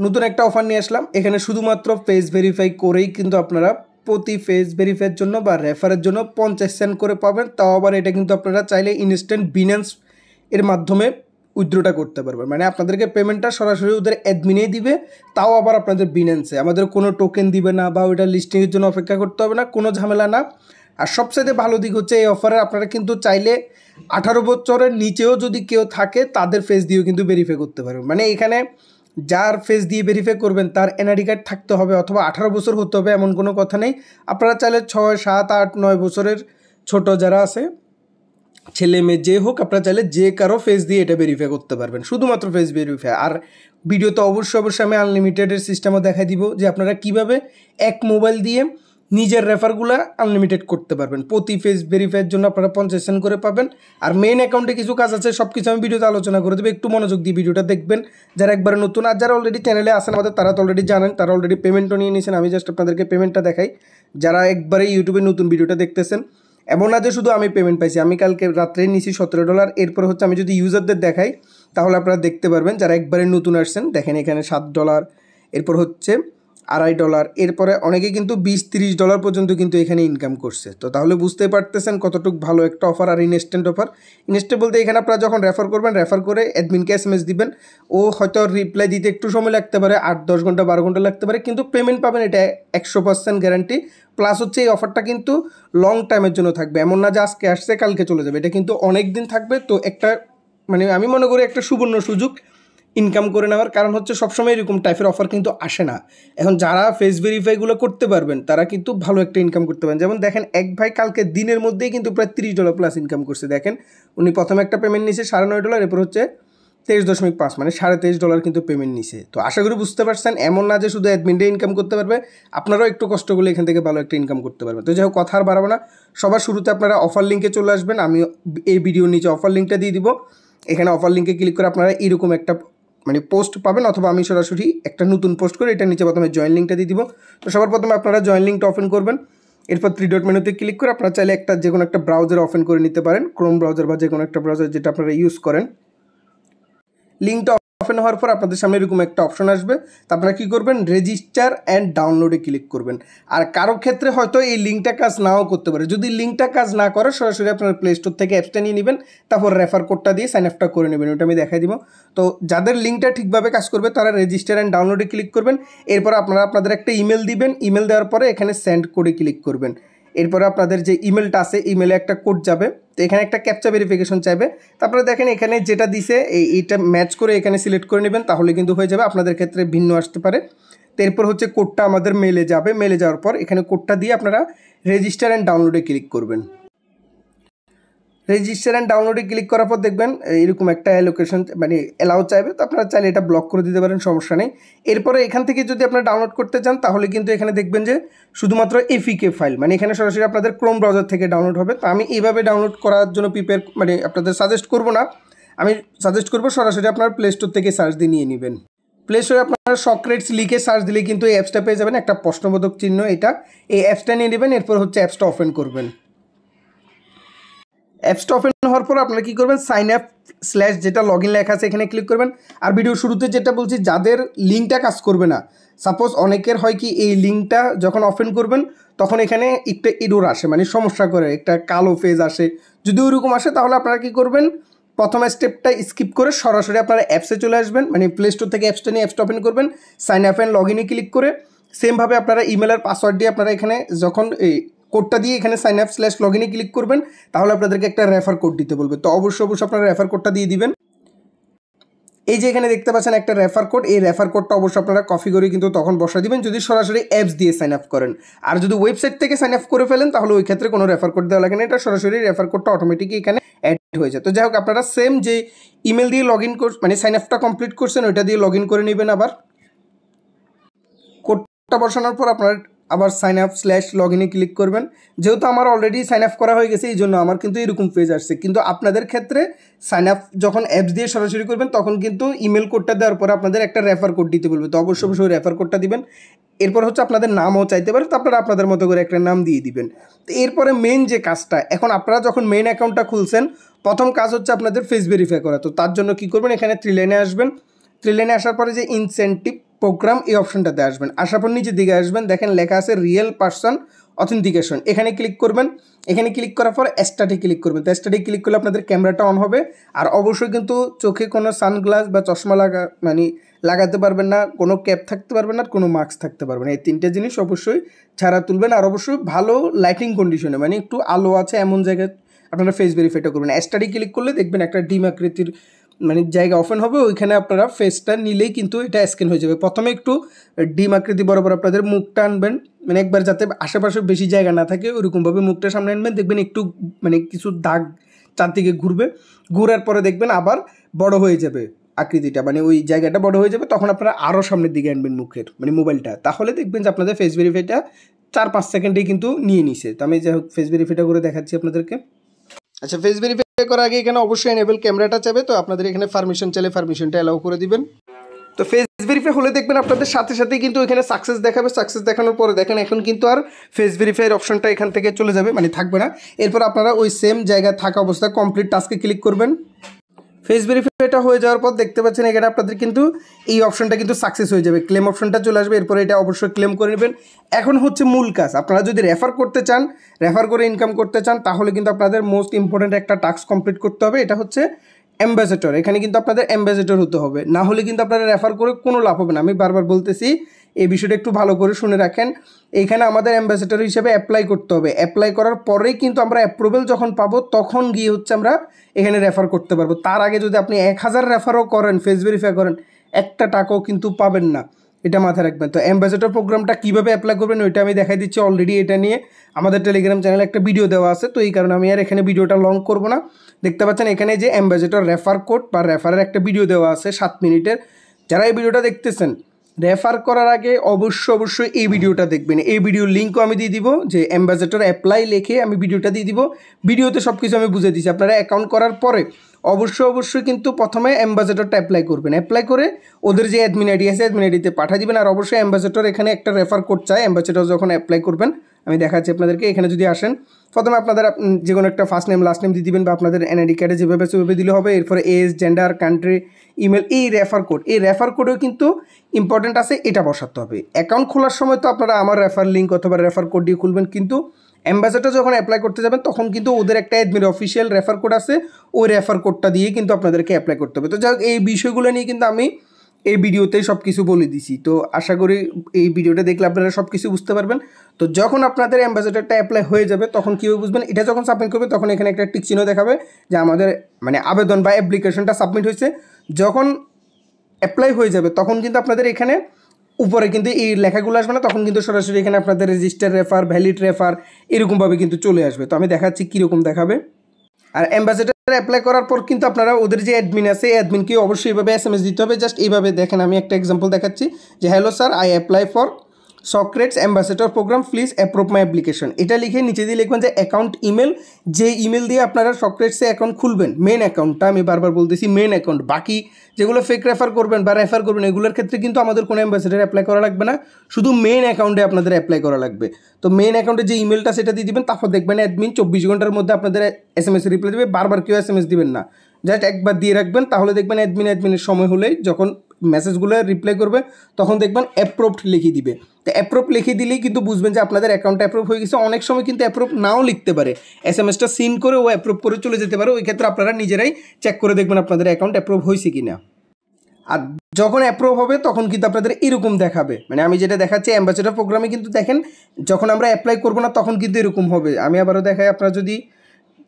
নতুন একটা অফার নিয়ে আসলাম। এখানে শুধুমাত্র ফেস ভেরিফাই করেই কিন্তু আপনারা প্রতি ফেস ভেরিফাইয়ের জন্য বা রেফারের জন্য 50 সেন্ট করে পাবেন। তাও আবার এটা কিন্তু আপনারা চাইলে ইনস্ট্যান্ট বিনান্স এর মাধ্যমে উইথড্রটা করতে পারবেন। মানে আপনাদেরকে পেমেন্টটা সরাসরি ওদের অ্যাডমিনেই দিবে, তাও আবার আপনাদের বিনান্সে। আমাদের কোনো টোকেন দিবে না বা ওইটা লিস্টিংয়ের জন্য অপেক্ষা করতে হবে না, কোনো ঝামেলা না। আর সবচেয়ে ভালো দিক হচ্ছে এই অফারে আপনারা কিন্তু চাইলে 18 বছরের নিচেও যদি কেউ থাকে তাদের ফেস দিয়েও কিন্তু ভেরিফাই করতে পারবেন। মানে এখানে যার ফেস দিয়ে ভেরিফাই করবেন তার এনআইডি কার্ড থাকতে হবে অথবা 18 বছর হতে হবে এমন কোনো কথা নেই। আপনারা চাইলে 6, 7, 8, 9 বছরের ছোট যারা আছে, ছেলে মেয়ে যে হোক, আপনারা চাইলে যে কারো ফেস দিয়ে এটা ভেরিফাই করতে পারবেন, শুধুমাত্র ফেস ভেরিফাই। আর ভিডিওতে অবশ্যই আমি আনলিমিটেডের সিস্টেমও দেখাই দিব যে আপনারা কীভাবে এক মোবাইল দিয়ে নিজের রেফারগুলো আনলিমিটেড করতে পারবেন। প্রতি ফেস ভেরিফাইয়ের জন্য আপনারা 50 সেন্ট করে পাবেন। আর মেইন অ্যাকাউন্টে কিছু কাজ আছে, সব কিছু আমি ভিডিওতে আলোচনা করে দেবো, একটু মনোযোগ দিয়ে ভিডিওটা দেখবেন যারা একবারে নতুন। আর যারা অলরেডি চ্যানেলে আসেন আমাদের, তারা তো অলরেডি জানেন, তারা অলরেডি পেমেন্টও নিয়ে নিয়েছেন। আমি জাস্ট আপনাদেরকে পেমেন্টটা দেখাই। যারা একবারে ইউটিউবে নতুন ভিডিওটা দেখতেছেন, এমন না যে শুধু আমি পেমেন্ট পাইছি, আমি কালকে রাত্রে নিয়েছি $17। এরপর হচ্ছে আমি যদি ইউজারদের দেখাই তাহলে আপনারা দেখতে পারবেন যারা একবারে নতুন আসছেন। দেখেন এখানে $7, এরপর হচ্ছে $2.5, এরপরে অনেকে কিন্তু $20-30 পর্যন্ত কিন্তু এখানে ইনকাম করছে। তো তাহলে বুঝতে পারতেছেন কতটুকু ভালো একটা অফার। আর ইনস্ট্যান্ট অফার, ইনস্ট্যান্ট বলতে এখানে আপনারা যখন রেফার করবেন, রেফার করে অ্যাডমিনকে SMS দিবেন, ও হয়তো রিপ্লাই দিতে একটু সময় লাগতে পারে, 8-10 ঘন্টা 12 ঘন্টা লাগতে পারে, কিন্তু পেমেন্ট পাবেন এটা 100% গ্যারান্টি। প্লাস হচ্ছে এই অফারটা কিন্তু লং টাইমের জন্য থাকবে, এমন না যে আজকে আসছে কালকে চলে যাবে, এটা কিন্তু অনেক দিন থাকবে। তো একটা মানে আমি মনে করি একটা সুবর্ণ সুযোগ ইনকাম করে নেওয়ার। কারণ হচ্ছে সবসময় এরকম টাইপের অফার কিন্তু আসে না। এখন যারা ফেস ভেরিফাইগুলো করতে পারবেন তারা কিন্তু ভালো একটা ইনকাম করতে পারেন। যেমন দেখেন এক ভাই কালকে দিনের মধ্যেই কিন্তু প্রায় $30 প্লাস ইনকাম করছে। দেখেন উনি প্রথমে একটা পেমেন্ট নিয়েছে $9.5, এরপর হচ্ছে 23.5, মানে $23.5 কিন্তু পেমেন্ট নিছে। তো আশা করি বুঝতে পারছেন, এমন না যে শুধু অ্যাডমিনটা ইনকাম করতে পারবে, আপনারাও একটু কষ্ট করলে এখান থেকে ভালো একটা ইনকাম করতে পারবেন। তো যাই হোক, কথা আর বাড়াবো না, সবার শুরুতে আপনারা অফার লিঙ্কে চলে আসবেন। আমি এই ভিডিওর নিচে অফার লিঙ্কটা দিয়ে দিব। এখানে অফার লিঙ্কে ক্লিক করে আপনারা এরকম একটা মানে পোস্ট পাবেন, অথবা আমি সরাসরি একটা নতুন পোস্ট করে এটা নিচে প্রথমে জয়েন লিঙ্কটা দিয়ে দিব। তো সবার প্রথমে আপনারা জয়েন লিঙ্কটা ওপেন করবেন, এরপর 3 ডট মেনুতে ক্লিক করে আপনারা চাইলে একটা যে কোনো একটা ব্রাউজার ওপেন করে নিতে পারেন, ক্রোম ব্রাউজার বা যে কোনো একটা ব্রাউজার যেটা আপনারা ইউজ করেন। লিঙ্কটা ওপেন হওয়ার পর আপনাদের সামনে এরকম একটা অপশন আসবে। তো আপনারা কী করবেন, রেজিস্টার অ্যান্ড ডাউনলোডে ক্লিক করবেন। আর কারো ক্ষেত্রে হয়তো এই লিঙ্কটা কাজ নাও করতে পারে। যদি লিঙ্কটা কাজ না করে, সরাসরি আপনার প্লে স্টোর থেকে অ্যাপসটা নিয়ে নেবেন, তারপর রেফার কোডটা দিয়ে সাইন আপটা করে নেবেন, ওটা আমি দেখাই দিব। তো যাদের লিঙ্কটা ঠিকভাবে কাজ করবে তারা রেজিস্টার অ্যান্ড ডাউনলোডে ক্লিক করবেন। এরপর আপনারা আপনাদের একটা ইমেল দিবেন, ইমেল দেওয়ার পরে এখানে সেন্ড কোডে ক্লিক করবেন। এরপরে আপনাদের যে ইমেলটা আছে, ইমেলে একটা কোড যাবে, তো এখানে একটা ক্যাপচা ভেরিফিকেশন চাইবে। তারপরে দেখেন এখানে যেটা দিছে এইটা ম্যাচ করে এখানে সিলেক্ট করে নেবেন, তাহলে কিন্তু হয়ে যাবে। আপনাদের ক্ষেত্রে ভিন্ন আসতে পারে। তো এরপর হচ্ছে কোডটা আমাদের মেলে যাবে, মেলে যাওয়ার পর এখানে কোডটা দিয়ে আপনারা রেজিস্টার অ্যান্ড ডাউনলোডে ক্লিক করবেন। রেজিস্টার অ্যান্ড ডাউনলোডে ক্লিক করার পর দেখবেন এরকম একটা অ্যালোকেশন মানে অ্যালাউ চাইবে, তো আপনারা চাইলে এটা ব্লক করে দিতে পারেন, সমস্যা নেই। এরপরে এখান থেকে যদি আপনারা ডাউনলোড করতে চান তাহলে কিন্তু এখানে দেখবেন যে শুধুমাত্র এফিকে ফাইল, মানে এখানে সরাসরি আপনাদের ক্রোম ব্রাউজার থেকে ডাউনলোড হবে। তো আমি এইভাবে ডাউনলোড করার জন্য মানে আপনাদের সাজেস্ট করব না, আমি সাজেস্ট করব সরাসরি আপনার প্লে স্টোর থেকে সার্চ দিয়ে নিয়ে নেবেন। প্লে স্টোরে আপনারা সক্রেটস লিখে সার্চ দিলে কিন্তু এই অ্যাপসটা পেয়ে যাবেন, একটা প্রশ্নবোধক চিহ্ন, এটা এই অ্যাপসটা নিয়ে নেবেন। এরপর হচ্ছে অ্যাপসটা ওপেন করবেন। অ্যাপসটা ওপেন হওয়ার পর আপনারা কী করবেন, সাইন আপ স্ল্যাশ যেটা লগ ইন লেখা আছে এখানে ক্লিক করবেন। আর ভিডিও শুরুতে যেটা বলছি, যাদের লিঙ্কটা কাজ করবে না, সাপোজ অনেকের হয় কি এই লিঙ্কটা যখন ওপেন করবেন তখন এখানে একটা এরর আসে, মানে সমস্যা করে, একটা কালো ফেজ আসে। যদি ওইরকম আসে তাহলে আপনারা কী করবেন, প্রথম স্টেপটা স্কিপ করে সরাসরি আপনারা অ্যাপসে চলে আসবেন, মানে প্লে স্টোর থেকে অ্যাপসটা নিয়ে অ্যাপসটা ওপেন করবেন, সাইন আপ অ্যান্ড লগ ইনে ক্লিক করে সেমভাবে আপনারা ইমেলের পাসওয়ার্ড দিয়ে আপনারা এখানে যখন এই কোডটা দিয়ে এখানে সাইন আপ স্ল্যাশ লগ ইনে ক্লিক করবেন, তাহলে আপনাদেরকে একটা রেফার কোড দিতে বলবে। তো অবশ্যই আপনারা রেফার কোডটা দিয়ে দিবেন। এই যে এখানে দেখতে পাচ্ছেন একটা রেফার কোড, এই রেফার কোডটা অবশ্যই আপনারা কপি করে কিন্তু তখন বসা দিবেন যদি সরাসরি অ্যাপস দিয়ে সাইন আপ করেন। আর যদি ওয়েবসাইট থেকে সাইন আপ করে ফেলেন তাহলে ওই ক্ষেত্রে কোনো রেফার কোড দেওয়া লাগে না, এটা সরাসরি রেফার কোডটা অটোমেটিকই এখানে অ্যাড হয়ে যায়। তো যাই হোক, আপনারা সেম যে ইমেল দিয়ে লগ ইন মানে সাইন আপটা কমপ্লিট করছেন ওইটা দিয়ে লগ ইন করে নেবেন। আবার কোডটা বসানোর পর আপনার আবার সাইন আপ স্ল্যাশ লগ ইনে ক্লিক করবেন। যেহেতু আমার অলরেডি সাইন আপ করা হয়ে গেছে এই জন্য আমার কিন্তু এরকম পেজ আসছে, কিন্তু আপনাদের ক্ষেত্রে সাইন আপ যখন অ্যাপস দিয়ে সরাসরি করবেন তখন কিন্তু ইমেল কোডটা দেওয়ার পরে আপনাদের একটা রেফার কোড দিতে বলবে। তো অবশ্যই রেফার কোডটা দিবেন। এরপর হচ্ছে আপনাদের নামও চাইতে পারে, তো আপনারা আপনাদের মতো করে একটা নাম দিয়ে দিবেন। তো এরপরে মেন যে কাজটা, এখন আপনারা যখন মেন অ্যাকাউন্টটা খুলছেন প্রথম কাজ হচ্ছে আপনাদের ফেস ভেরিফাই করা। তো তার জন্য কী করবেন, এখানে 3 লাইনে আসবেন। 3 লাইনে আসার পরে যে ইনসেন্টিভ প্রোগ্রাম এই অপশনটাতে আসবেন, আসার পর নিচের দিকে আসবেন, দেখেন লেখা আছে রিয়েল পারসন অথেন্টিকেশন, এখানে ক্লিক করবেন। এখানে ক্লিক করার পর স্টাডি ক্লিক করবেন। তো স্টাডি ক্লিক করলে আপনাদের ক্যামেরাটা অন হবে। আর অবশ্যই কিন্তু চোখে কোনো সানগ্লাস বা চশমা লাগাতে পারবেন না, কোনো ক্যাপ থাকতে পারবেন না, কোনো মাস্ক থাকতে পারবেন না। এই তিনটে জিনিস অবশ্যই ছাড়া তুলবেন। আর অবশ্যই ভালো লাইটিং কন্ডিশনে, মানে একটু আলো আছে এমন জায়গায় আপনারা ফেস ভেরিফাইটা করবেন। স্টাডি ক্লিক করলে দেখবেন একটা ডিম আকৃতির জায়গা ওপেন হবে, ওইখানে আপনারা ফেসটা নিলেই কিন্তু এটা স্ক্যান হয়ে যাবে। প্রথমে একটু ডিম আকৃতি বরাবর আপনাদের মুখটা আনবেন, একবার যাতে আশেপাশে বেশি জায়গা না থাকে ওইরকমভাবে মুখটা সামনে আনবেন। দেখবেন একটু কিছু দাগ চারদিকে ঘুরবে, ঘুরার পরে দেখবেন আবার বড় হয়ে যাবে আকৃতিটা, ওই জায়গাটা বড় হয়ে যাবে। তখন আপনারা আরও সামনের দিকে আনবেন মুখের মোবাইলটা, তাহলে দেখবেন যে আপনাদের ফেস ভেরিফাইটা 4-5 সেকেন্ডেই কিন্তু নিয়ে নিছে। তো আমি যাই হোক ফেস ভেরিফাইটা করে দেখাচ্ছি আপনাদেরকে। আচ্ছা, ফেস ভেরিফাই করার আগে এখানে অবশ্যই এনেবল ক্যামেরাটা চাবে, তো আপনাদের এখানে পারমিশন চাইলে পারমিশনটা অ্যালাউ করে দিবেন। তো ফেস ভেরিফাই হলে দেখবেন আপনাদের সাথে সাথেই কিন্তু এখানে সাকসেস দেখাবে। সাকসেস দেখানোর পরে দেখেন এখন কিন্তু আর ফেস ভেরিফাইয়ের অপশনটা এখান থেকে চলে যাবে, থাকবে না। এরপর আপনারা ওই সেম জায়গায় থাকা অবস্থায় কমপ্লিট টাস্কে ক্লিক করবেন। ফেস ভেরিফাইটা হয়ে যাওয়ার পর দেখতে পাচ্ছেন এখানে আপনাদের কিন্তু এই অপশনটা কিন্তু সাকসেস হয়ে যাবে, ক্লেম অপশনটা চলে আসবে। এরপরে এটা অবশ্যই ক্লেম করে নেবেন। এখন হচ্ছে মূল কাজ, আপনারা যদি রেফার করতে চান, রেফার করে ইনকাম করতে চান, তাহলে কিন্তু আপনাদের মোস্ট ইম্পর্ট্যান্ট একটা টাস্ক কমপ্লিট করতে হবে। এটা হচ্ছে অ্যাম্বাসেডর। এখানে কিন্তু আপনাদের অ্যাম্বাসেডর হতে হবে, না হলে কিন্তু আপনারা রেফার করে কোনো লাভ হবে না। আমি বারবার বলতেছি, এই বিষয়টা একটু ভালো করে শুনে রাখেন। এইখানে আমাদের অ্যাম্বাসেডর হিসেবে অ্যাপ্লাই করতে হবে। অ্যাপ্লাই করার পরেই কিন্তু আমরা অ্যাপ্রুভেল যখন পাবো তখন গিয়ে হচ্ছে আমরা এখানে রেফার করতে পারবো। তার আগে যদি আপনি 1000 রেফারও করেন, ফেস ভেরিফাই করেন, একটা টাকাও কিন্তু পাবেন না, এটা মাথায় রাখবেন। তো অ্যাম্বাসেডর প্রোগ্রামটা কীভাবে অ্যাপ্লাই করবেন ওইটা আমি দেখাই দিচ্ছি। অলরেডি এটা নিয়ে আমাদের টেলিগ্রাম চ্যানেলে একটা ভিডিও দেওয়া আছে, তো এই কারণে আমি আর এখানে ভিডিওটা লং করব না। দেখতে পাচ্ছেন এখানে যে অ্যাম্বাসেডর রেফার কোড বা রেফারের একটা ভিডিও দেওয়া আছে 7 মিনিটের। যারা এই ভিডিওটা দেখতেছেন, রেফার করার আগে অবশ্যই এই ভিডিওটা দেখবেন। এই ভিডিওর লিঙ্কও আমি দিয়ে দিব, যে অ্যাম্বাসেডর অ্যাপ্লাই লিখে আমি ভিডিওটা দিয়ে দিব। ভিডিওতে সব কিছু আমি বুঝিয়ে দিচ্ছি। আপনারা অ্যাকাউন্ট করার পরে অবশ্যই কিন্তু প্রথমে অ্যাম্বাসেডরটা অ্যাপ্লাই করবেন। অ্যাপ্লাই করে ওদের যে অ্যাডমিন আইডি আছে অ্যাডমিন আইডিতে পাঠিয়ে দিবেন। আর অবশ্যই অ্যাম্বাসেডর এখানে একটা রেফার কোড চাই। অ্যাম্বাসেডর যখন অ্যাপ্লাই করবেন, আমি দেখাচ্ছি আপনাদেরকে। এখানে যদি আসেন, প্রথমে আপনাদের যে কোনো একটা ফার্স্ট নেম লাস্ট নেম দিয়ে দিবেন, বা আপনাদের এনআইডি কার্ডে যেভাবে সেভাবে দিলে হবে। এরপরে এজ, জেন্ডার, কান্ট্রি, ইমেল, এই রেফার কোডেও কিন্তু ইম্পর্টেন্ট আছে, এটা বসাতে হবে। অ্যাকাউন্ট খোলার সময় তো আপনারা আমার রেফার লিঙ্ক অথবা রেফার কোড দিয়ে খুলবেন, কিন্তু অ্যাম্বাসেডর যখন অ্যাপ্লাই করতে যাবেন তখন কিন্তু ওদের একটা অ্যাডমিন অফিসিয়াল রেফার কোড আছে, ওই রেফার কোডটা দিয়ে কিন্তু আপনাদেরকে অ্যাপ্লাই করতে হবে। তো যাই হোক, এই বিষয়গুলো নিয়ে কিন্তু আমি এই ভিডিওতেই সব কিছু বলে দিছি। তো আশা করি এই ভিডিওটা দেখলে আপনারা সব কিছু বুঝতে পারবেন। তো যখন আপনাদের অ্যাম্বাসেডরটা অ্যাপ্লাই হয়ে যাবে তখন কীভাবে বুঝবেন, এটা যখন সাবমিট করবে তখন এখানে একটা টিক চিহ্ন দেখাবে যে আমাদের আবেদন বা অ্যাপ্লিকেশনটা সাবমিট হয়েছে। যখন অ্যাপ্লাই হয়ে যাবে তখন কিন্তু আপনাদের এখানে উপরে কিন্তু এই লেখাগুলো আসবে না, তখন কিন্তু সরাসরি এখানে আপনাদের রেজিস্টার রেফার, ভ্যালিড রেফার এরকমভাবে কিন্তু চলে আসবে। তো আমি দেখাচ্ছি কীরকম দেখাবে। আর অ্যাম্বাসেডর অ্যাপ্লাই করার পর কিন্তু আপনারা ওদের যে অ্যাডমিন আছে অ্যাডমিনকে অবশ্যই এইভাবে SMS দিতে হবে। জাস্ট এইভাবে দেখেন, আমি একটা এক্সাম্পল দেখাচ্ছি যে hello sir, I apply for Socrates ambassador programme, please approve my application. এটা লিখে নিচে দিয়ে লিখবেন যে অ্যাকাউন্ট ইমেল, যে ইমেল দিয়ে আপনারা সক্রেটসে অ্যাকাউন্ট খুলবেন, মেন অ্যাকাউন্টটা, আমি বারবার বলতেছি মেন অ্যাকাউন্ট। বাকি যেগুলো ফেক রেফার করবেন বা রেফার করবেন এগুলোর ক্ষেত্রে কিন্তু আমাদের কোনো অ্যাম্বাসেডর অ্যাপ্লাই করা লাগবে না, শুধু মেন অ্যাকাউন্টে আপনাদের অ্যাপ্লাই করা লাগবে। তো মেন অ্যাকাউন্টে যে ইমেলটা সেটা দিয়ে দিবেন, তারপর দেখবেন অ্যাডমিন 24 ঘন্টার মধ্যে আপনাদের SMS রিপ্লাই দেবে। বারবার কেউ SMS দিবেন না, জাস্ট একবার দিয়ে রাখবেন, তাহলে দেখবেন অ্যাডমিনের সময় হলেই যখন মেসেজগুলো রিপ্লাই করবে তখন দেখবেন অ্যাপ্রুভড লিখে দিবে। তো অ্যাপ্রুভ লিখে দিলেই কিন্তু বুঝবেন যে আপনাদের অ্যাকাউন্ট অ্যাপ্রুভ হয়ে গেছে। অনেক সময় কিন্তু অ্যাপ্রুভ নাও লিখতে পারে, SMS-টা সিন করে ও অ্যাপ্রুভ করে চলে যেতে পারে। ওই ক্ষেত্রে আপনারা নিজেরাই চেক করে দেখবেন আপনাদের অ্যাকাউন্ট অ্যাপ্রুভ হয়েছে কিনা। আর যখন অ্যাপ্রুভ হবে তখন কিন্তু আপনাদের এরকম দেখাবে, আমি যেটা দেখাচ্ছি অ্যাম্বাসেডর প্রোগ্রামে কিন্তু দেখেন যখন আমরা অ্যাপ্লাই করবো না তখন কিন্তু এরকম হবে। আমি আবারও দেখাই, আপনারা যদি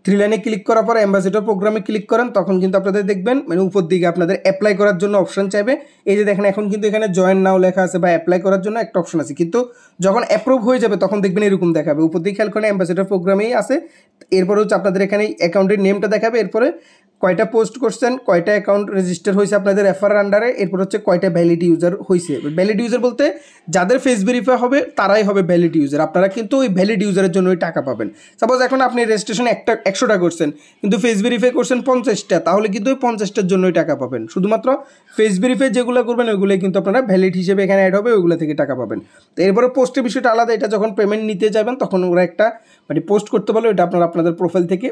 3 লাইনে ক্লিক করার পর অ্যাম্বাসেডর প্রোগ্রামে ক্লিক করেন তখন কিন্তু আপনাদের দেখবেন উপর দিকে আপনাদের অ্যাপ্লাই করার জন্য অপশন চাইবে। এই যে দেখেন এখন কিন্তু এখানে জয়েন নাও লেখা আছে বা অ্যাপ্লাই করার জন্য একটা অপশন আছে, কিন্তু যখন অ্যাপ্রুভ হয়ে যাবে তখন দেখবেন এরকম দেখাবে। উপর দিকে খেয়াল করেন অ্যাম্বাসেডর প্রোগ্রামেই আছে। এরপরে হচ্ছে আপনাদের এখানে অ্যাকাউন্টের নেমটা দেখাবে, এরপরে কয়টা পোস্ট করছেন, কয়টা অ্যাকাউন্ট রেজিস্টার হয়েছে আপনাদের রেফার আন্ডারে, এরপর হচ্ছে কয়টা ভ্যালিড ইউজার হয়েছে। ভ্যালিড ইউজার বলতে যাদের ফেস ভেরিফাই হবে তারাই হবে ভ্যালিড ইউজার। আপনারা কিন্তু ওই ভ্যালিড ইউজারের জন্য ওই টাকা পাবেন। সাপোজ এখন আপনি রেজিস্ট্রেশন 100টা করছেন কিন্তু ফেস ভেরিফাই করছেন 50টা, তাহলে কিন্তু ওই 50টার জন্যই টাকা পাবেন। শুধুমাত্র ফেস ভেরিফাই যেগুলো করবেন ওইগুলোই কিন্তু আপনারা ভ্যালিড হিসেবে এখানে অ্যাড হবে, ওইগুলো থেকে টাকা পাবেন। তো এরপরে পোস্টের বিষয়টা আলাদা, এটা যখন পেমেন্ট নিতে যাবেন তখন ওরা একটা পোস্ট করতে বলে, ওইটা আপনারা আপনাদের প্রোফাইল থেকে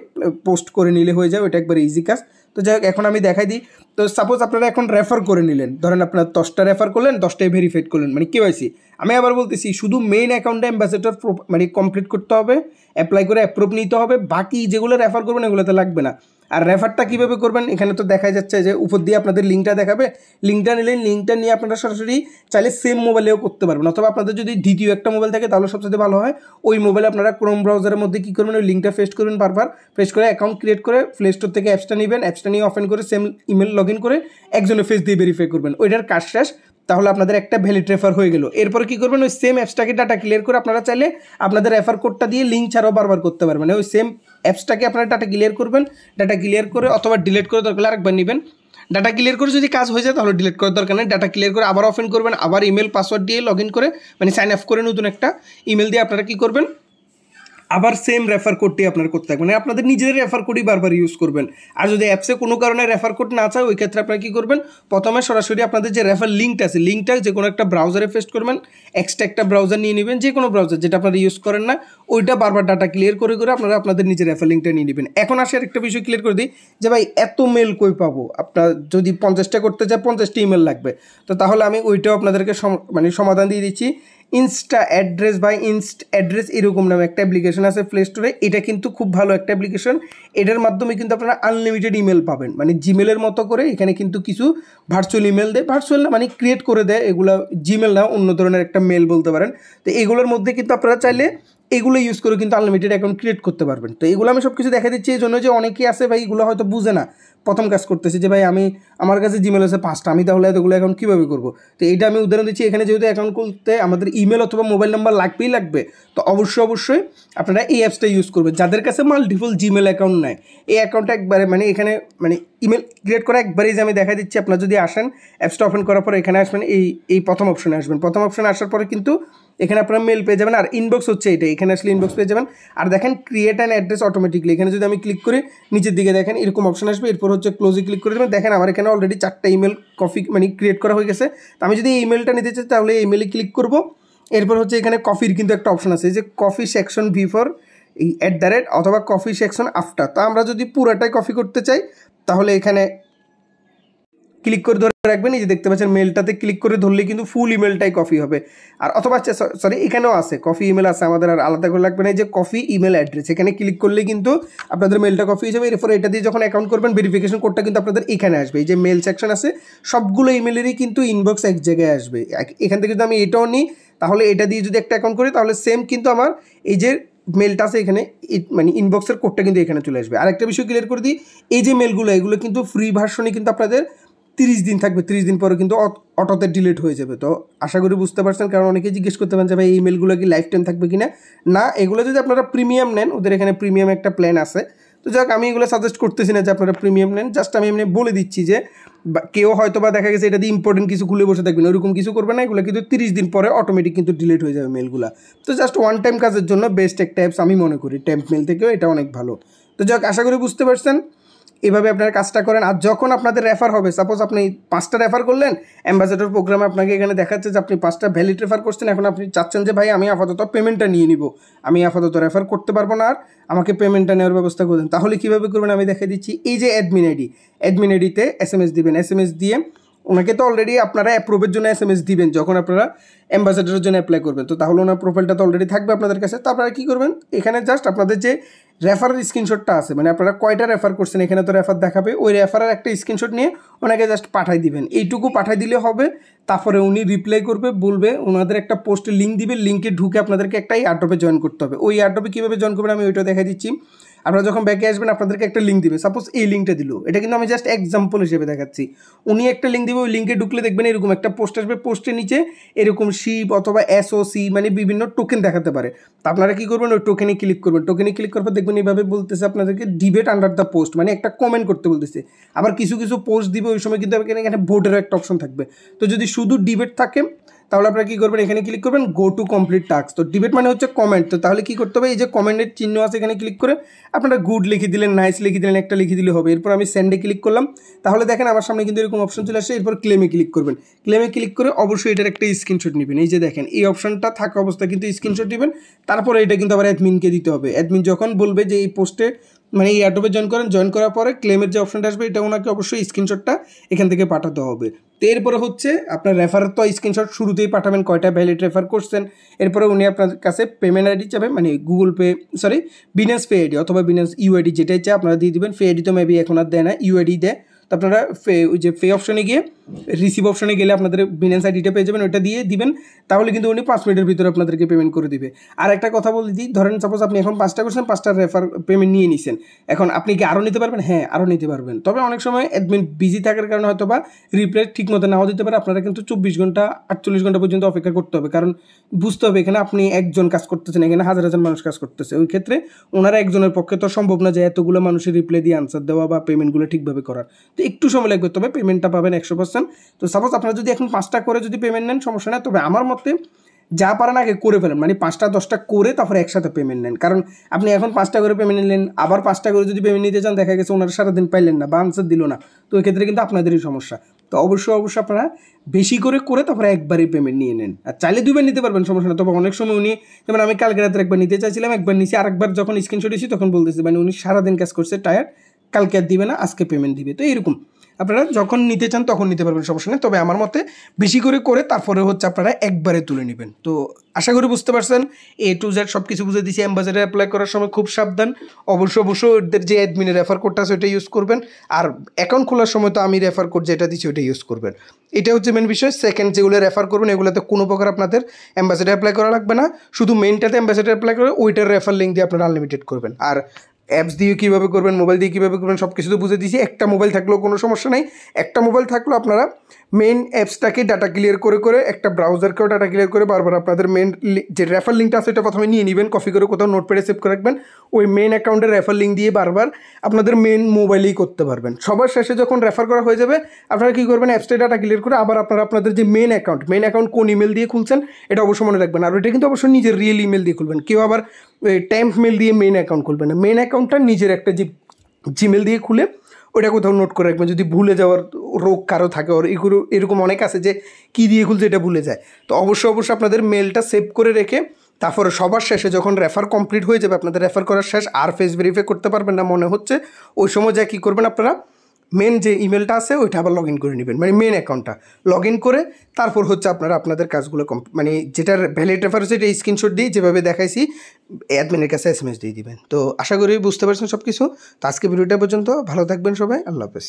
পোস্ট করে নিলে হয়ে যাবে, ওইটা একবার ইজি কাজ। তো যাই হোক এখন আমি দেখাই দিই। তো সাপোজ আপনারা এখন রেফার করে নিলেন, ধরেন আপনার 10টা রেফার করলেন, 10টাই ভেরিফাইড করলেন, মানে কেওয়াইসি। আমি আবার বলতেছি শুধু মেইন অ্যাকাউন্টে অ্যাম্বাসেডর মানে কমপ্লিট করতে হবে, অ্যাপ্লাই করে অ্যাপ্রুভ নিতে হবে, বাকি যেগুলো রেফার করবেন এগুলোতে লাগবে না। আর রেফারটা কীভাবে করবেন, এখানে তো দেখা যাচ্ছে যে উপর দিয়ে আপনাদের লিঙ্কটা দেখাবে, লিঙ্কটা নিলেন, লিঙ্কটা নিয়ে আপনারা সরাসরি চাইলে সেম মোবাইলেও করতে পারবেন, অথবা আপনাদের যদি দ্বিতীয় একটা মোবাইল থাকে তাহলে সবচেয়ে ভালো হয়, ওই মোবাইলে আপনারা ক্রোম ব্রাউজারের মধ্যে কী করবেন, ওই লিঙ্কটা পেস্ট করবেন, বারবার পেস্ট করে অ্যাকাউন্ট ক্রিয়েট করে প্লে স্টোর থেকে অ্যাপসটা নেবেন, অ্যাপসটা নিয়ে ওপেন করে সেম ইমেল লগ ইন করে একজনের ফেস দিয়ে ভেরিফাই করবেন, ওইটার কাজ শেষ। তাহলে আপনাদের একটা ভ্যালিড রেফার হয়ে গেল। এরপর কী করবেন, ওই সেম অ্যাপসটাকে ডাটা ক্লিয়ার করে আপনারা চাইলে আপনাদের রেফার কোডটা দিয়ে লিঙ্ক ছাড়াও বারবার করতে পারবেন। ওই সেম অ্যাপসটাকে আপনারা ডাটা ক্লিয়ার করবেন, ডাটা ক্লিয়ার করে অথবা ডিলিট করে দরকার আরেকবার নেবেন। ডাটা ক্লিয়ার করে যদি কাজ হয়ে যায় তাহলে ডিলিট করার দরকার নেই, ডাটা ক্লিয়ার করে আবার ওপেন করবেন, আবার ইমেল পাসওয়ার্ড দিয়ে লগ ইন করে মানে সাইন আপ করে নতুন একটা ইমেল দিয়ে আপনারা কী করবেন, আবার সেম রেফার কোডটি আপনার করতে থাকবেন, মানে আপনাদের নিজেদের রেফার কোডই বারবার ইউজ করবেন। আর যদি অ্যাপসে কোনো কারণে রেফার কোড না চায় ওই ক্ষেত্রে আপনারা কী করবেন, প্রথমে সরাসরি আপনাদের যে রেফার লিঙ্কটা আছে, লিঙ্কটা যে কোনো একটা ব্রাউজারে পেস্ট করবেন, এক্সট্রা একটা ব্রাউজার নিয়ে নেবেন, যে কোনো ব্রাউজার যেটা আপনারা ইউজ করেন না, ওইটা বারবার ডাটা ক্লিয়ার করে করে আপনারা আপনাদের নিজের রেফার লিঙ্কটা নিয়ে নেবেন। এখন আসে একটা বিষয় ক্লিয়ার করে দিই যে ভাই এত মেল কই পাবো, আপনার যদি 50টা করতে চায় 50টা ইমেল লাগবে, তো তাহলে আমি ওইটাও আপনাদেরকে মানে সমাধান দিয়ে দিচ্ছি। ইনস্টা অ্যাড্রেস বা ইনস্ট অ্যাড্রেস এরকম নামে একটা অ্যাপ্লিকেশন আছে প্লে স্টোরে, এটা কিন্তু খুব ভালো একটা অ্যাপ্লিকেশন। এটার মাধ্যমে কিন্তু আপনারা আনলিমিটেড ইমেল পাবেন, মানে জিমেলের মতো করে এখানে কিন্তু কিছু ভার্চুয়াল ইমেল দেয়, ভার্চুয়াল না মানে ক্রিয়েট করে দেয়, এগুলো জিমেল না অন্য ধরনের একটা মেল বলতে পারেন। তো এগুলোর মধ্যে কিন্তু আপনারা চাইলে এগুলো ইউজ করে কিন্তু আনলিমিটেড অ্যাকাউন্ট ক্রিয়েট করতে পারবেন। তো এগুলো আমি সব কিছু দেখা দিচ্ছি এই জন্য যে অনেকেই আছে ভাই এগুলো হয়তো বুঝে না, প্রথম কাজ করতেছে যে ভাই আমার কাছে জিমেল আছে 5টা, আমি তাহলে এতগুলো অ্যাকাউন্ট কীভাবে করবো। তো এইটা আমি উদাহরণ দিচ্ছি, এখানে যেহেতু অ্যাকাউন্ট খুলতে আমাদের ইমেল অথবা মোবাইল নাম্বার লাগবে, তো অবশ্যই আপনারা এই অ্যাপসটা ইউজ করবেন। যাদের কাছে মাল্টিপল জিমেল অ্যাকাউন্ট নেয়, এই অ্যাকাউন্টটা একবারে মানে এখানে মানে ইমেল ক্রিয়েট করা একবারেই যে আমি দেখা দিচ্ছি, আপনারা যদি আসেন অ্যাপসটা ওপেন করার পরে এখানে আসবেন, এই প্রথম অপশনে আসবেন, প্রথম অপশনে আসার পরে কিন্তু এখানে আপনারা মেল পেয়ে যাবেন, আর ইনবক্স হচ্ছে এটা, এখানে আসলে ইনবক্স পেয়ে যাবেন। আর দেখেন ক্রিয়েট অ্যান অ্যাড্রেস অটোমেটিকলি, এখানে যদি আমি ক্লিক করি নিচের দিকে দেখেন এরকম অপশন আসবে, এরপর হচ্ছে ক্লোজে ক্লিক করে দেবেন। দেখেন আমার এখানে অলরেডি 4টা ইমেল মানে ক্রিয়েট করা হয়ে গেছে। তো আমি যদি এই ইমেলটা নিতে চাই তাহলে এই ইমেলে ক্লিক করব। এরপর হচ্ছে এখানে কফির কিন্তু একটা অপশন আছে, যে কফি সেকশন বিফোর এই @ অথবা কফি সেকশন আফটার। তো আমরা যদি পুরাটাই কফি করতে চাই তাহলে এখানে ক্লিক করে ধরে রাখবেন, এই যে দেখতে পাচ্ছেন মেলটাতে ক্লিক করে ধরলে কিন্তু ফুল ইমেলটাই কফি হবে। আর অথবা সরি এখানেও আছে কফি ইমেল আছে, আমাদের আর আলাদা করে লাগবে না, যে কফি ইমেল অ্যাড্রেস এখানে ক্লিক করলে কিন্তু আপনাদের মেলটা কফি হয়ে যাবে। এরপর এটা দিয়ে যখন অ্যাকাউন্ট করবেন ভেরিফিকেশন কোডটা কিন্তু আপনাদের এখানে আসবে, এই যে মেল সেকশন আছে সবগুলো ইমেলেরই কিন্তু ইনবক্স এক জায়গায় আসবে। এখান থেকে যদি আমি এটাও নিই তাহলে এটা দিয়ে যদি একটা অ্যাকাউন্ট করি তাহলে সেম কিন্তু আমার এই যে মেলটা আছে এখানে মানে ইনবক্সের কোডটা কিন্তু এখানে চলে আসবে। আরেকটা বিষয় ক্লিয়ার করে দিই, এই যে মেলগুলো এগুলো কিন্তু ফ্রি ভার্সনে কিন্তু আপনাদের 30 দিন থাকবে, 30 দিন পরে কিন্তু অটোতে ডিলিট হয়ে যাবে। তো আশা করি বুঝতে পারছেন, কারণ অনেকেই জিজ্ঞেস করতে পারেন যে ভাই এই ইমেলগুলো কি লাইফ টাইম থাকবে কিনা। না, এগুলো যদি আপনারা প্রিমিয়াম নেন, ওদের এখানে প্রিমিয়াম একটা প্ল্যান আছে। তো যাক আমি এগুলো সাজেস্ট করতেছি না যে আপনারা প্রিমিয়াম নেন, জাস্ট আমি এমনি বলে দিচ্ছি যে কেউ হয়তো বা দেখা গেছে এটা দিয়ে ইম্পর্টেন্ট কিছু খুলে বসে থাকবেন, ওরকম কিছু করবে না, এগুলো কিন্তু 30 দিন পরে অটোমেটিক কিন্তু ডিলিট হয়ে যাবে মেলগুলো। তো জাস্ট ওয়ান টাইম কাজের জন্য বেস্ট একটা অ্যাপস আমি মনে করি, টেম্প মেল থেকেও এটা অনেক ভালো। তো যাক আশা করি বুঝতে পারছেন, এভাবে আপনারা কাজটা করেন। আর যখন আপনাদের রেফার হবে, সাপোজ আপনি 5টা রেফার করলেন, অ্যাম্বাসেডর প্রোগ্রামে আপনাকে এখানে দেখাচ্ছে যে আপনি 5টা ভ্যালিড রেফার করছেন, এখন আপনি চাচ্ছেন যে ভাই আমি আপাতত পেমেন্টটা নিয়ে নিব, আমি আপাতত রেফার করতে পারবো না, আর আমাকে পেমেন্টটা নেওয়ার ব্যবস্থা করে দেন। তাহলে কীভাবে করবেন আমি দেখে দিচ্ছি। এই যে অ্যাডমিন আইডিতে SMS দিবেন, SMS দিয়ে ওনাকে তো অলরেডি আপনারা অ্যাপ্রুভের জন্য SMS দিবেন যখন আপনারা অ্যাম্বাসেডরের জন্য অ্যাপ্লাই করবেন, তো তাহলে ওনার প্রোফাইলটা তো অলরেডি থাকবে আপনাদের কাছে। তো আপনারা কী করবেন, এখানে জাস্ট আপনাদের যে রেফারের স্ক্রিনশটটা আছে, মানে আপনারা কয়টা রেফার করছেন এখানে তো রেফার দেখাবে, ওই রেফারের একটা স্ক্রিনশট নিয়ে ওনাকে জাস্ট পাঠাই দিবেন, এইটুকু পাঠাই দিলে হবে। তারপরে উনি রিপ্লাই করবে, বলবে ওনাদের একটা পোস্টে লিঙ্ক দিবে, লিঙ্কে ঢুকে আপনাদেরকে একটা এয়ারড্রপে জয়েন করতে হবে। ওই এয়ারড্রপে কীভাবে জয়েন করবেন আমি ওইটা দেখা দিচ্ছি। আপনারা যখন ব্যাকে আসবেন আপনাদেরকে একটা লিঙ্ক দিবে, সাপোজ এই লিঙ্কটা দিল, এটা কিন্তু আমি জাস্ট এক্সাম্পল হিসেবে দেখাচ্ছি। উনি একটা লিঙ্ক দিবে, ওই লিঙ্কে ঢুকলে দেখবেন এরকম একটা পোস্ট আসবে, পোস্টের নিচে এরকম শিপ অথবা SOC মানে বিভিন্ন টোকেন দেখাতে পারে। তো আপনারা কী করবেন, ওই টোকেনে ক্লিক করবেন, টোকেনে ক্লিক করার পর দেখবেন এইভাবে বলতেছে আপনাদেরকে ডিবেট আন্ডার দ্য পোস্ট, মানে একটা কমেন্ট করতে বলতেছে। আবার কিছু পোস্ট দিবে ওই সময় কিন্তু এখানে ভোটেরও একটা অপশন থাকবে। তো যদি শুধু ডিবেট থাকে তাহলে আপনারা কী করবেন, এখানে ক্লিক করবেন গো টু কমপ্লিট টাস্ক। তো ডিবেট মানে হচ্ছে কমেন্ট, তো তাহলে কী করতে হবে, এই যে কমেন্টের চিহ্ন আছে এখানে ক্লিক করে আপনারা গুড লিখে দিলেন, নাইস লিখে দিলেন, একটা লিখে দিলে হবে। এরপর আমি সেন্ডে ক্লিক করলাম, তাহলে দেখেন আমার সামনে কিন্তু এরকম অপশন চলে আসে। এরপর ক্লেমে ক্লিক করবেন, ক্লেমে ক্লিক করে অবশ্যই এটার একটা স্ক্রিনশট নেবেন। এই যে দেখেন এই অপশনটা থাকা অবস্থায় কিন্তু স্ক্রিনশট নেবেন, তারপরে এটা কিন্তু আবার অ্যাডমিনকে দিতে হবে। অ্যাডমিন যখন বলবে যে এই পোস্টে মানে এই অ্যাডোবে জয়েন করার পরে ক্লেমের যে অপশনটা আসবে এটা ওনাকে অবশ্যই স্ক্রিনশটটা এখান থেকে পাঠাতে হবে। তো এরপরে হচ্ছে আপনার রেফারের তো স্ক্রিনশট শুরুতেই পাঠাবেন কয়টা ভ্যালিড রেফার করছেন। এরপরে উনি আপনার কাছে পেমেন্ট আইডি চাবে, মানে Google pay Binance pay ID অথবা বিনান্স ইউআইডি যেটাই চায় আপনারা দিয়ে দিবেন। পে আইডি তো মেবি এখন আর দেয় না, ইউআইডি দেয়। তো আপনারা ওই যে পে অপশনে গিয়ে রিসিভ অপশনে গেলে আপনাদের বিনান্স আইডিটা পেয়ে যাবেন, ওইটা দিয়ে দিবেন। তাহলে কিন্তু উনি 5 মিনিটের ভিতরে আপনাদেরকে পেমেন্ট করে দিবে। আর একটা কথা বলে দিই, ধরেন সাপোজ আপনি এখন 5টা করছেন, 5টার রেফার পেমেন্ট নিয়ে নিছেন, এখন আপনি কি আরও নিতে পারবেন? হ্যাঁ, আরও নিতে পারবেন। তবে অনেক সময় অ্যাডমিন বিজি থাকার কারণে হয়তো বা রিপ্লাই ঠিক মতো নাও দিতে পারে। আপনারা কিন্তু 24 ঘন্টা 48 ঘন্টা পর্যন্ত অপেক্ষা করতে হবে, কারণ বুঝতে হবে এখানে আপনি একজন কাজ করতেছেন, এখানে হাজার হাজার মানুষ কাজ করতেছে। ওই ক্ষেত্রে ওনারা একজনের পক্ষে তো সম্ভব না যে এতগুলো মানুষের রিপ্লাই দিয়ে আনসার দেওয়া বা পেমেন্টগুলো ঠিকভাবে করার। তো একটু সময় লাগবে, তবে পেমেন্টটা পাবেন 100%। তো সাপোজ আপনারা যদি এখন 5টা করে যদি পেমেন্ট নেন সমস্যা নেই, তবে আমার মতে যা পারেন আগে করে ফেলেন, মানে 5টা 10টা করে তারপরে একসাথে পেমেন্ট নেন। কারণ আপনি এখন 5টা করে পেমেন্ট নিলেন, আবার 5টা করে যদি পেমেন্ট নিতে চান, দেখা গেছে ওনারা সারাদিন পাইলেন না বা আনসার দিল না, তো ওই ক্ষেত্রে কিন্তু আপনাদেরই সমস্যা। তো অবশ্যই আপনারা বেশি করে তারপরে একবারই পেমেন্ট নিয়ে নেন। আর চাইলে 2বার নিতে পারবেন, সমস্যা না। তবে অনেক সময় উনি, যেমন আমি কালকে রাতে একবার নিতে চাইছিলাম, একবার নিছি, আরেকবার যখন স্ক্রিনশট দিয়েছি তখন বলতেছি মানে উনি সারাদিন কাজ করছে, টায়ার্ড, কালকে আর দিবে না, আজকে পেমেন্ট দিবে। তো এরকম আপনারা যখন নিতে চান তখন নিতে পারবেন, সমস্যা নেই। তবে আমার মতে বেশি করে তারপরে হচ্ছে আপনারা একবারে তুলে নেবেন। তো আশা করি বুঝতে পারছেন, A to Z সব কিছু বুঝে দিয়েছি। অ্যাম্বাসেডার অ্যাপ্লাই করার সময় খুব সাবধান, অবশ্যই ওদের যে অ্যাডমিনে রেফার কোডটা আছে ওইটা ইউজ করবেন। আর অ্যাকাউন্ট খোলার সময় তো আমি রেফার কোড যেটা দিচ্ছি ওইটা ইউজ করবেন। এটা হচ্ছে মেন বিষয়। সেকেন্ড, যেগুলো রেফার করবেন এগুলোতে কোনো প্রকার আপনাদের অ্যাম্বাসেডার অ্যাপ্লাই করা লাগবে না, শুধু মেইনটাতে অ্যাম্বাসেডার অ্যাপ্লাই করে ওইটার রেফার লিঙ্ক দিয়ে আপনারা আনলিমিটেড করবেন। আর অ্যাপস দিয়ে কীভাবে করবেন, মোবাইল দিয়ে কীভাবে করবেন, সব কিছু তো বুঝে দিয়েছি। একটা মোবাইল থাকলেও কোনো সমস্যা নেই। একটা মোবাইল থাকলেও আপনারা মেন অ্যাপসটাকে ডাটা ক্লিয়ার করে একটা ব্রাউজারকেও ডাটা ক্লিয়ার করে বারবার আপনাদের মেন যে রেফার লিঙ্কটা আছে ওটা প্রথমে নিয়ে নেবেন, কপি করে কোথাও নোটপ্যাডে সেভ করে রাখবেন। ওই মেন অ্যাকাউন্টের রেফার লিঙ্ক দিয়ে বারবার আপনাদের মেন মোবাইলেই করতে পারবেন। সবার শেষে যখন রেফার করা হয়ে যাবে আপনারা কী করবেন, অ্যাপসটা ডাটা ক্লিয়ার করে আবার আপনাদের যে মেন অ্যাকাউন্ট কোন ইমেল দিয়ে খুলছেন এটা অবশ্যই মনে রাখবেন। আর ওইটা কিন্তু অবশ্যই নিজের রিয়েল ইমেল দিয়ে খুলবেন, কেউ আবার ট্যাম্প মেল দিয়ে মেন অ্যাকাউন্ট খুলবেন না। মেন অ্যাকাউন্টটা নিজের একটা জিমেল দিয়ে খুলে ওটা কোথাও নোট করে রাখবেন, যদি ভুলে যাওয়ার রোগ কারো থাকে, ওর এরকম অনেক আছে যে কী দিয়ে খুলছে এটা ভুলে যায়। তো অবশ্যই আপনাদের মেলটা সেভ করে রেখে তারপরে সবার শেষে যখন রেফার কমপ্লিট হয়ে যাবে, আপনাদের রেফার করার শেষ, আর ফেস ভেরিফাই করতে পারবেন না মনে হচ্ছে, ওই সময় যা কী করবেন আপনারা মেন যে ইমেলটা আছে ওইটা আবার লগ ইন করে নেবেন, মানে মেন অ্যাকাউন্টটা লগ ইন করে তারপর হচ্ছে আপনারা আপনাদের কাজগুলো মানে যেটার ভ্যালিড রেফার হচ্ছে এটা স্ক্রিনশট দিয়ে যেভাবে দেখাইছি অ্যাডমিনের কাছে SMS দিয়ে দিবেন। তো আশা করি বুঝতে পারছেন সব কিছু। তো আজকে ভিডিওটা পর্যন্ত, ভালো থাকবেন সবাই, আল্লাহ হাফেজ।